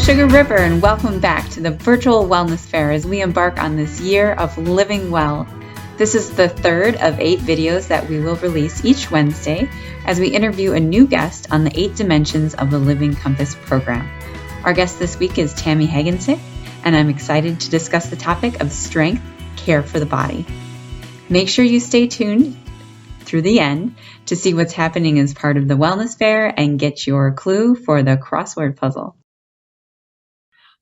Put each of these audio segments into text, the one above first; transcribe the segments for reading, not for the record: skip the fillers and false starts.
Sugar River, and welcome back to the virtual wellness fair as we embark on this year of living well. This is the third of 8 videos that we will release each Wednesday as we interview a new guest on the 8 dimensions of the Living Compass program. Our guest this week is Tammi Hagensick, and I'm excited to discuss the topic of strength care for the body. Make sure you stay tuned through the end to see what's happening as part of the wellness fair and get your clue for the crossword puzzle.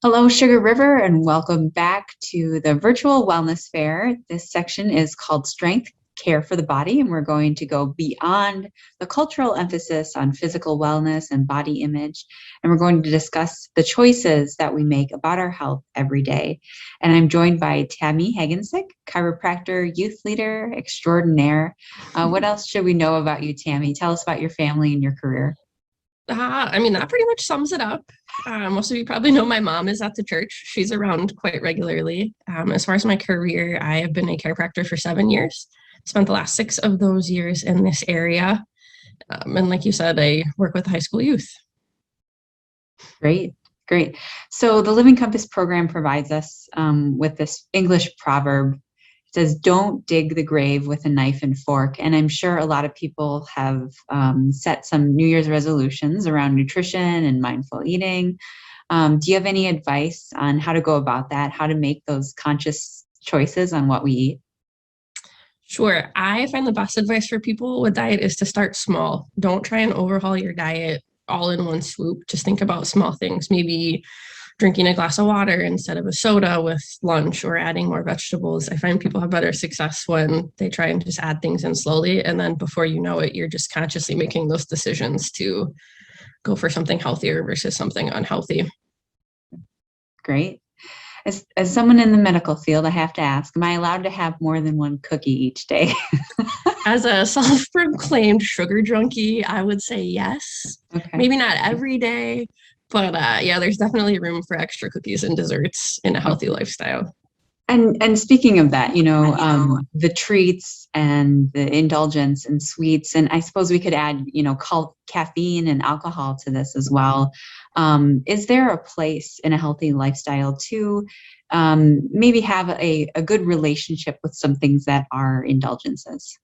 Hello, Sugar River, and welcome back to the virtual wellness fair. This section is called Strength Care for the Body, and we're going to go beyond the cultural emphasis on physical wellness and body image, and we're going to discuss the choices that we make about our health every day. And I'm joined by Tammi Hagensick, chiropractor, youth leader extraordinaire. What else should we know about you, Tammi? Tell us about your family and your career. That pretty much sums it up. Most of you probably know my mom is at the church. She's around quite regularly. As far as my career, I have been a chiropractor for 7 years. Spent the last 6 of those years in this area. And like you said, I work with high school youth. Great. So the Living Compass program provides us with this English proverb. It says, "Don't dig the grave with a knife and fork." And I'm sure a lot of people have set some New Year's resolutions around nutrition and mindful eating. Do you have any advice on how to go about that, how to make those conscious choices on what we eat? Sure. I find the best advice for people with diet is to start small. Don't try and overhaul your diet all in one swoop. Just think about small things, maybe drinking a glass of water instead of a soda with lunch or adding more vegetables. I find people have better success when they try and just add things in slowly. And then before you know it, you're just consciously making those decisions to go for something healthier versus something unhealthy. Great. As someone in the medical field, I have to ask, am I allowed to have more than one cookie each day? As a self-proclaimed sugar junkie, I would say yes. Okay. Maybe not every day, but there's definitely room for extra cookies and desserts in a healthy lifestyle. And speaking of that, the treats and the indulgence and sweets, and I suppose we could add, caffeine and alcohol to this as well. Is there a place in a healthy lifestyle to maybe have a good relationship with some things that are indulgences?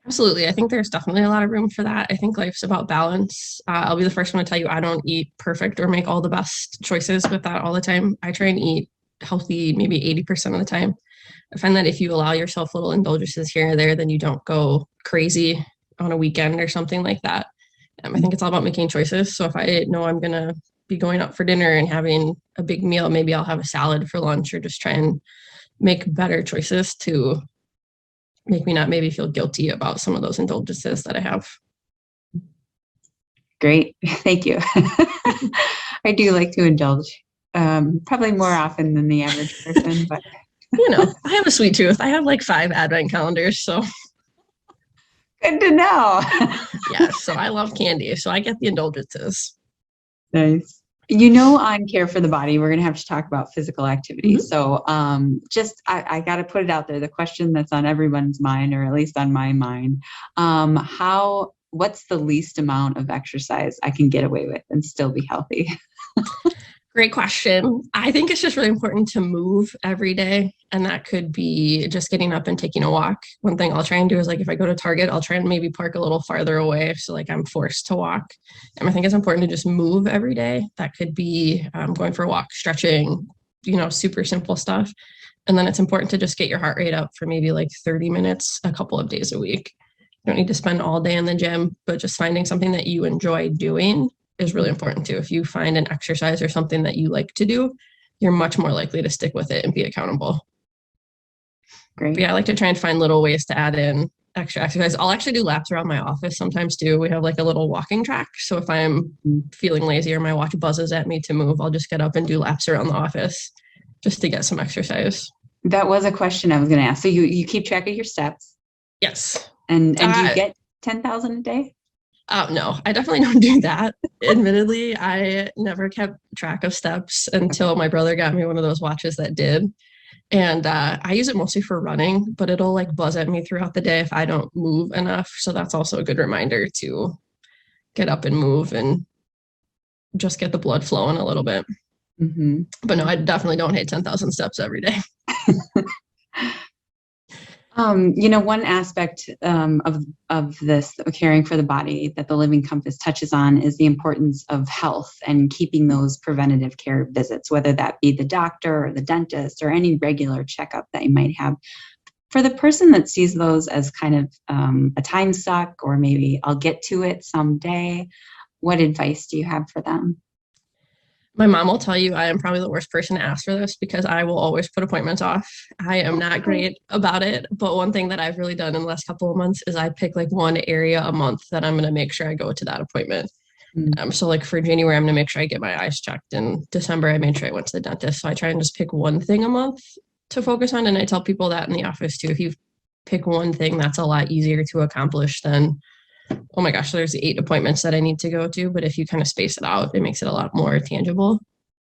Absolutely. I think there's definitely a lot of room for that. I think life's about balance. I'll be the first one to tell you I don't eat perfect or make all the best choices with that all the time. I try and eat healthy maybe 80% of the time. I find that if you allow yourself little indulgences here and there, then you don't go crazy on a weekend or something like that. I think it's all about making choices. So if I know I'm going to be going out for dinner and having a big meal, maybe I'll have a salad for lunch or just try and make better choices to make me not maybe feel guilty about some of those indulgences that I have. Great. Thank you. I do like to indulge, probably more often than the average person, but I have a sweet tooth. I have like 5 advent calendars, so. Good to know. Yeah, so I love candy, so I get the indulgences. Nice. On Care for the Body, we're going to have to talk about physical activity. Mm-hmm. So I got to put it out there, the question that's on everyone's mind, or at least on my mind, what's the least amount of exercise I can get away with and still be healthy? Great question. I think it's just really important to move every day. And that could be just getting up and taking a walk. One thing I'll try and do is if I go to Target, I'll try and maybe park a little farther away. So I'm forced to walk. And I think it's important to just move every day. That could be going for a walk, stretching, super simple stuff. And then it's important to just get your heart rate up for maybe 30 minutes, a couple of days a week. You don't need to spend all day in the gym, but just finding something that you enjoy doing is really important too. If you find an exercise or something that you like to do, you're much more likely to stick with it and be accountable. Great. But yeah, I like to try and find little ways to add in extra exercise. I'll actually do laps around my office sometimes too. We have a little walking track. So if I'm feeling lazy or my watch buzzes at me to move, I'll just get up and do laps around the office just to get some exercise. That was a question I was going to ask. So you keep track of your steps? Yes. And do you get 10,000 a day? No, I definitely don't do that. Admittedly, I never kept track of steps until my brother got me one of those watches that did. And I use it mostly for running, but it'll buzz at me throughout the day if I don't move enough. So that's also a good reminder to get up and move and just get the blood flowing a little bit. Mm-hmm. But no, I definitely don't hit 10,000 steps every day. One aspect of this caring for the body that the Living Compass touches on is the importance of health and keeping those preventative care visits, whether that be the doctor or the dentist or any regular checkup that you might have. For the person that sees those as kind of a time suck, or maybe I'll get to it someday, what advice do you have for them? My mom will tell you I am probably the worst person to ask for this because I will always put appointments off. I am not great about it. But one thing that I've really done in the last couple of months is I pick like one area a month that I'm going to make sure I go to that appointment. So like for January, I'm going to make sure I get my eyes checked. In December, I made sure I went to the dentist. So I try and just pick one thing a month to focus on. And I tell people that in the office too. If you pick one thing, that's a lot easier to accomplish than, oh my gosh, there's 8 appointments that I need to go to. But if you kind of space it out, it makes it a lot more tangible.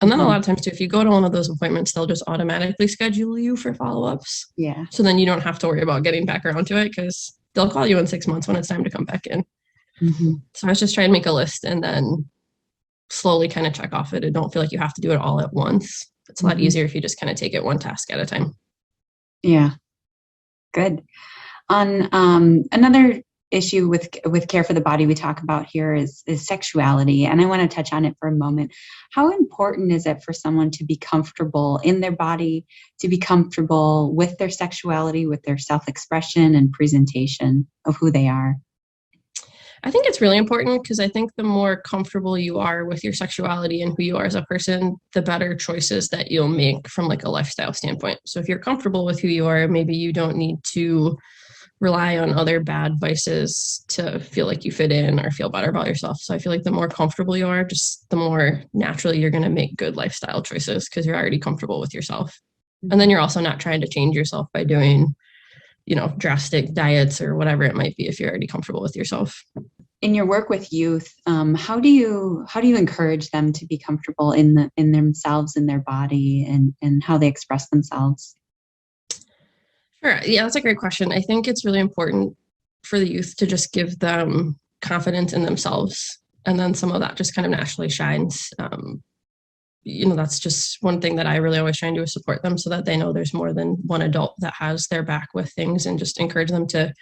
And then a lot of times too, if you go to one of those appointments, they'll just automatically schedule you for follow-ups. Yeah. So then you don't have to worry about getting back around to it because they'll call you in 6 months when it's time to come back in. So I was just trying to make a list and then slowly kind of check off it. And don't feel like you have to do it all at once. It's a lot easier if you just kind of take it one task at a time. Yeah. Good. On another issue with care for the body we talk about here is sexuality, and I want to touch on it for a moment. How important is it for someone to be comfortable in their body, to be comfortable with their sexuality, with their self-expression and presentation of who they are? I think it's really important because I think the more comfortable you are with your sexuality and who you are as a person, the better choices that you'll make from like a lifestyle standpoint. So if you're comfortable with who you are, maybe you don't need to rely on other bad vices to feel like you fit in or feel better about yourself. So I feel like the more comfortable you are, just the more naturally you're going to make good lifestyle choices because you're already comfortable with yourself. And then you're also not trying to change yourself by doing, drastic diets or whatever it might be if you're already comfortable with yourself. In your work with youth, how do you encourage them to be comfortable in themselves, in their body, and how they express themselves? Sure. Yeah, that's a great question. I think it's really important for the youth to just give them confidence in themselves. And then some of that just kind of naturally shines. That's just one thing that I really always try and do is support them so that they know there's more than one adult that has their back with things, and just encourage them to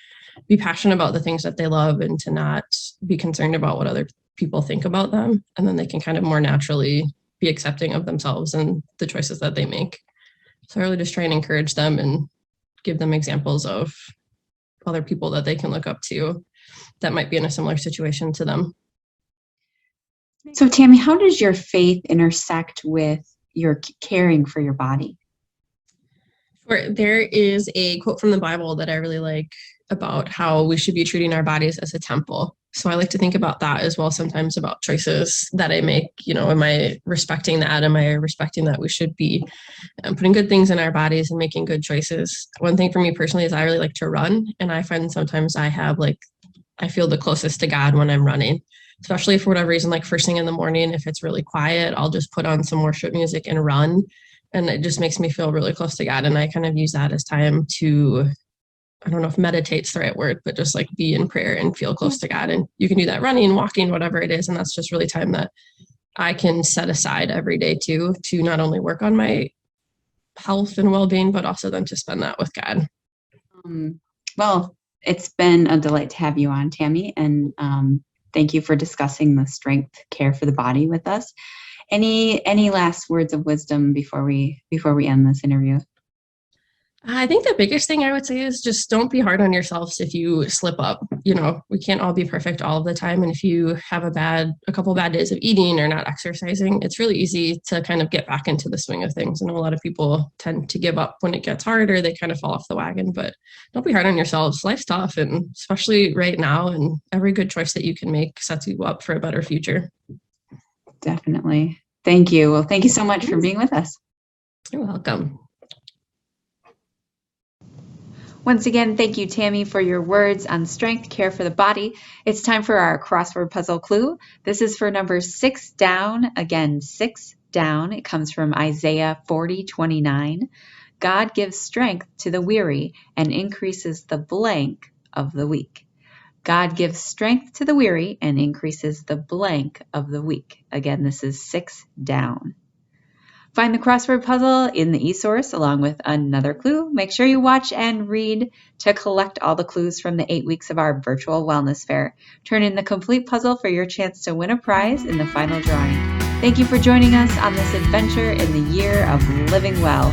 be passionate about the things that they love and to not be concerned about what other people think about them. And then they can kind of more naturally be accepting of themselves and the choices that they make. So I really just try and encourage them and give them examples of other people that they can look up to that might be in a similar situation to them. So Tammi, how does your faith intersect with your caring for your body? There is a quote from the Bible that I really like about how we should be treating our bodies as a temple. So I like to think about that as well sometimes, about choices that I make. Am I respecting that? Am I respecting that we should be putting good things in our bodies and making good choices? One thing for me personally is I really like to run. And I find sometimes I feel the closest to God when I'm running, especially for whatever reason, like first thing in the morning, if it's really quiet, I'll just put on some worship music and run. And it just makes me feel really close to God. And I kind of use that as time to, I don't know if meditate's the right word, but just like be in prayer and feel close to God. And you can do that running, walking, whatever it is. And that's just really time that I can set aside every day to not only work on my health and well-being, but also then to spend that with God. Well, it's been a delight to have you on, Tammi. And thank you for discussing the strength care for the body with us. Any last words of wisdom before we end this interview? I think the biggest thing I would say is just don't be hard on yourselves if you slip up. We can't all be perfect all of the time. And if you have a couple bad days of eating or not exercising, it's really easy to kind of get back into the swing of things. I know a lot of people tend to give up when it gets hard or they kind of fall off the wagon, but don't be hard on yourselves. Life's tough, and especially right now, and every good choice that you can make sets you up for a better future. Definitely. Thank you. Well, thank you so much for being with us. You're welcome. Once again, thank you, Tammi, for your words on strength care for the body. It's time for our crossword puzzle clue. This is for number 6 down. Again, 6 down. It comes from Isaiah 40:29. God gives strength to the weary and increases the blank of the weak. God gives strength to the weary and increases the blank of the weak. Again, this is 6 down. Find the crossword puzzle in the e-source along with another clue. Make sure you watch and read to collect all the clues from the 8 weeks of our virtual wellness fair. Turn in the complete puzzle for your chance to win a prize in the final drawing. Thank you for joining us on this adventure in the year of living well.